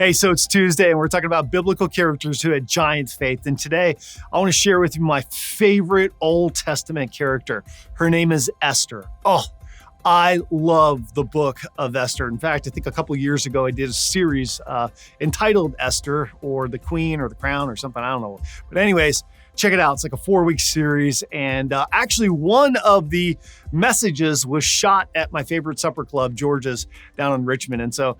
Hey, so it's Tuesday and we're talking about biblical characters who had giant faith. And today I want to share with you my favorite Old Testament character. Her name is Esther. Oh, I love the book of Esther. In fact, I think a couple of years ago, I did a series entitled Esther or the Queen or the Crown or something. I don't know. But anyways, check it out. It's like a 4-week series. And actually, one of the messages was shot at my favorite supper club, George's, down in Richmond. And so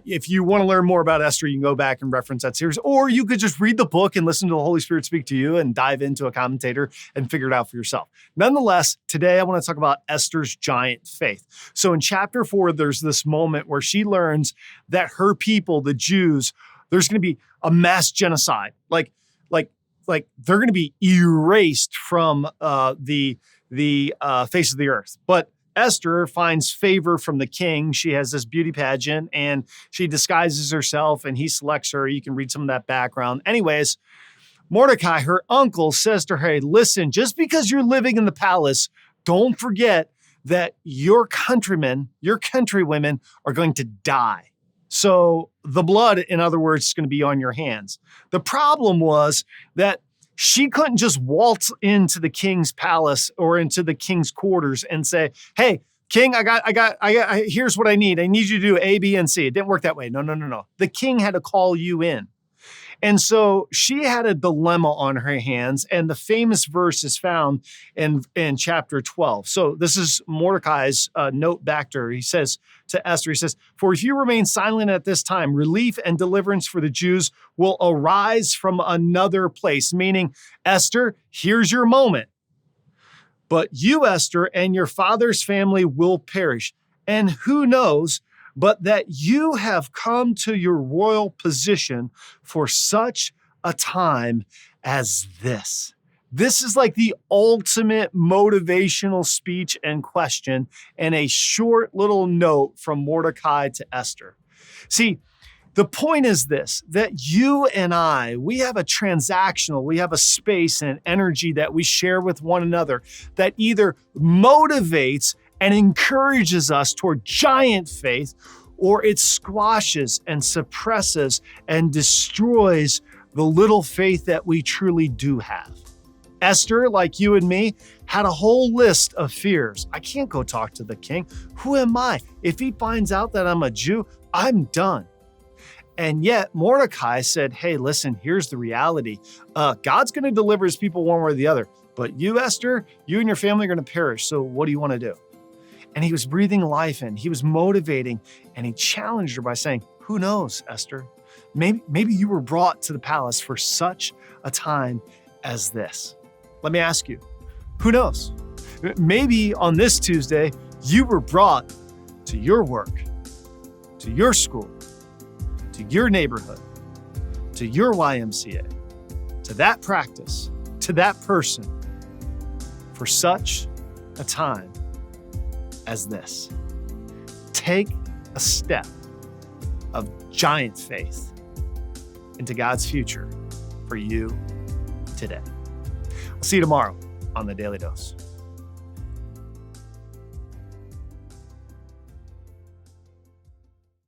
if you want to learn more about Esther, you can go back and reference that series. Or you could just read the book and listen to the Holy Spirit speak to you and dive into a commentator and figure it out for yourself. Nonetheless, today I want to talk about Esther's giant faith. So in chapter 4, there's this moment where she learns that her people, the Jews, there's going to be a mass genocide. Like they're going to be erased from the face of the earth. But Esther finds favor from the king. She has this beauty pageant and she disguises herself and he selects her. You can read some of that background. Anyways, Mordecai, her uncle, says to her, hey, listen, just because you're living in the palace, don't forget that your countrymen, your countrywomen are going to die. So the blood, in other words, is going to be on your hands. The problem was that she couldn't just waltz into the king's palace or into the king's quarters and say, hey, king, here's what I need. I need you to do A, B, and C. It didn't work that way. No. The king had to call you in. And so she had a dilemma on her hands, and the famous verse is found in chapter 12. So this is Mordecai's note back to her. He says to Esther, he says, for if you remain silent at this time, relief and deliverance for the Jews will arise from another place. Meaning, Esther, here's your moment. But you, Esther, and your father's family will perish. And who knows, but that you have come to your royal position for such a time as this. This is like the ultimate motivational speech and question and a short little note from Mordecai to Esther. See, the point is this, that you and I, we have a space and energy that we share with one another that either motivates and encourages us toward giant faith, or it squashes and suppresses and destroys the little faith that we truly do have. Esther, like you and me, had a whole list of fears. I can't go talk to the king. Who am I? If he finds out that I'm a Jew, I'm done. And yet Mordecai said, hey, listen, here's the reality. God's going to deliver his people one way or the other. But you, Esther, you and your family are going to perish. So what do you want to do? And he was breathing life in. He was motivating, and he challenged her by saying, who knows, Esther? Maybe you were brought to the palace for such a time as this. Let me ask you, who knows? Maybe on this Tuesday, you were brought to your work, to your school, to your neighborhood, to your YMCA, to that practice, to that person, for such a time as this. Take a step of giant faith into God's future for you today. I'll see you tomorrow on The Daily Dose.